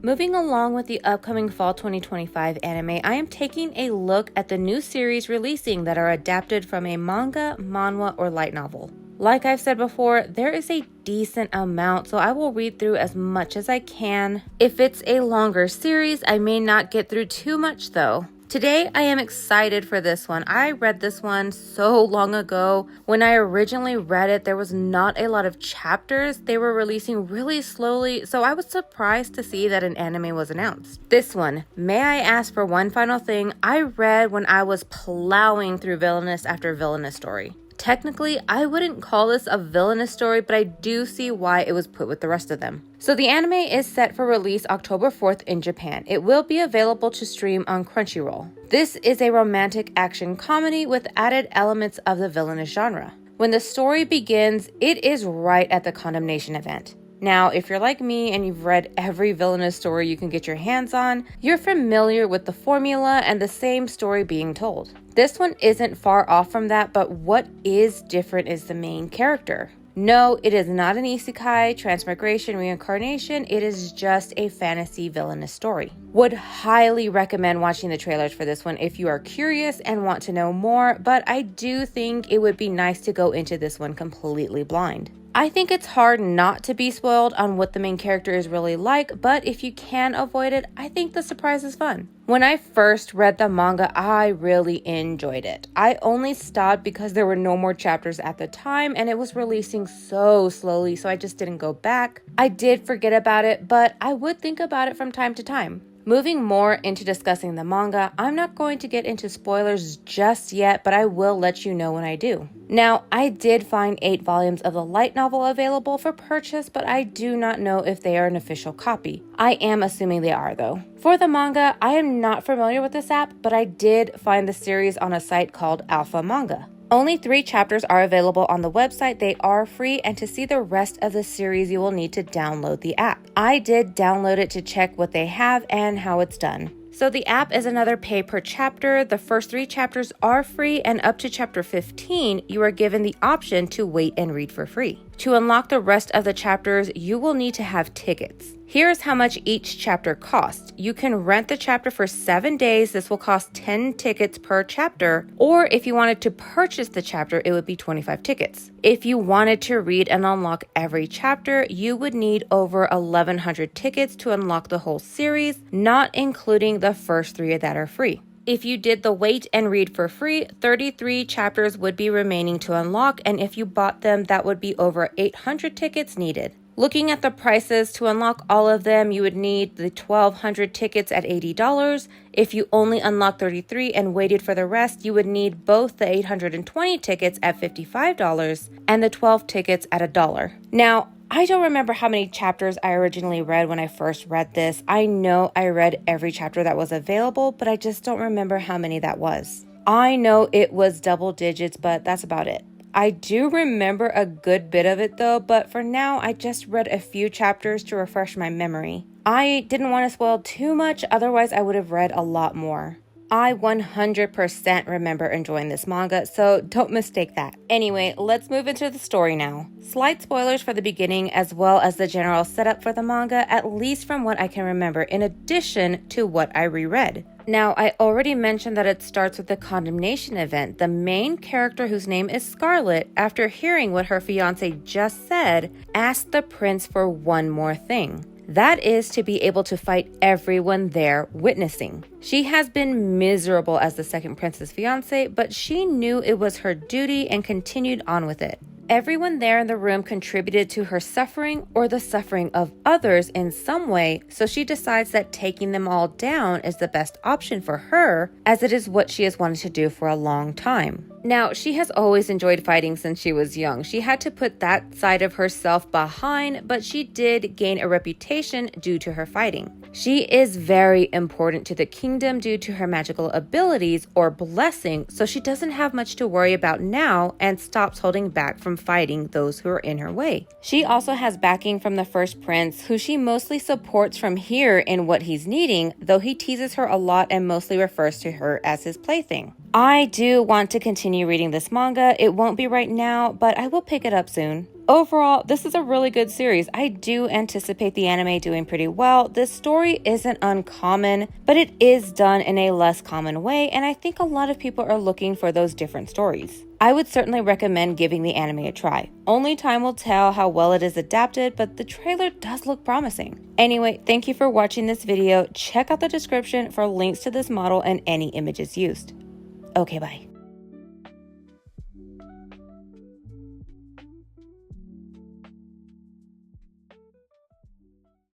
Moving along with the upcoming fall 2025 anime, I am taking a look at the new series releasing that are adapted from a manga, manhwa, or light novel. Like I've said before, there is a decent amount, so I will read through as much as I can. If it's a longer series, I may not get through too much though. Today, I am excited for this one. I read this one so long ago. When I originally read it, there was not a lot of chapters. They were releasing really slowly, so I was surprised to see that an anime was announced. This one, may I ask for one final thing, I read when I was plowing through villainess after villainous story. Technically, I wouldn't call this a villainous story, but I do see why it was put with the rest of them. So the anime is set for release October 4th in Japan. It will be available to stream on Crunchyroll. This is a romantic action comedy with added elements of the villainous genre. When the story begins, it is right at the condemnation event. Now, if you're like me and you've read every villainous story you can get your hands on, you're familiar with the formula and the same story being told. This one isn't far off from that, but what is different is the main character. No, it is not an isekai, transmigration, reincarnation. It is just a fantasy villainous story. Would highly recommend watching the trailers for this one if you are curious and want to know more, but I do think it would be nice to go into this one completely blind. I think it's hard not to be spoiled on what the main character is really like, but if you can avoid it, I think the surprise is fun. When I first read the manga, I really enjoyed it. I only stopped because there were no more chapters at the time and it was releasing so slowly, so I just didn't go back. I did forget about it, but I would think about it from time to time. Moving more into discussing the manga, I'm not going to get into spoilers just yet, but I will let you know when I do. Now, I did find 8 volumes of the light novel available for purchase, but I do not know if they are an official copy. I am assuming they are though. For the manga, I am not familiar with this app, but I did find the series on a site called Alpha Manga. Only 3 chapters are available on the website. They are free, and to see the rest of the series, you will need to download the app. I did download it to check what they have and how it's done. So the app is another pay per chapter. The first 3 chapters are free, and up to chapter 15, you are given the option to wait and read for free. To unlock the rest of the chapters, you will need to have tickets. Here's how much each chapter costs. You can rent the chapter for 7 days. This will cost 10 tickets per chapter. Or if you wanted to purchase the chapter, it would be 25 tickets. If you wanted to read and unlock every chapter, you would need over 1,100 tickets to unlock the whole series, not including the first 3 that are free. If you did the wait and read for free, 33 chapters would be remaining to unlock, and if you bought them, that would be over 800 tickets needed. Looking at the prices, to unlock all of them, you would need the 1,200 tickets at $80. If you only unlocked 33 and waited for the rest, you would need both the 820 tickets at $55 and the 12 tickets at $1. Now, I don't remember how many chapters I originally read when I first read this. I know I read every chapter that was available, but I just don't remember how many that was. I know it was double digits, but that's about it. I do remember a good bit of it though, but for now I just read a few chapters to refresh my memory. I didn't want to spoil too much, otherwise I would have read a lot more. I 100% remember enjoying this manga, so don't mistake that. Anyway, let's move into the story now. Slight spoilers for the beginning as well as the general setup for the manga, at least from what I can remember, in addition to what I reread. Now, I already mentioned that it starts with the condemnation event. The main character, whose name is Scarlet, after hearing what her fiance just said, asked the prince for one more thing. That is to be able to fight everyone there witnessing. She has been miserable as the second prince's fiance, but she knew it was her duty and continued on with it. Everyone there in the room contributed to her suffering or the suffering of others in some way, so she decides that taking them all down is the best option for her, as it is what she has wanted to do for a long time. Now, she has always enjoyed fighting since she was young. She had to put that side of herself behind, but she did gain a reputation due to her fighting. She is very important to the kingdom due to her magical abilities or blessing, so she doesn't have much to worry about now and stops holding back from fighting those who are in her way. She also has backing from the first prince, who she mostly supports from here in what he's needing, though he teases her a lot and mostly refers to her as his plaything. I do want to continue reading this manga. It won't be right now, but I will pick it up soon. Overall, this is a really good series. I do anticipate the anime doing pretty well. This story isn't uncommon, but it is done in a less common way, and I think a lot of people are looking for those different stories. I would certainly recommend giving the anime a try. Only time will tell how well it is adapted, but the trailer does look promising. Anyway, thank you for watching this video. Check out the description for links to this model and any images used. Okay, bye.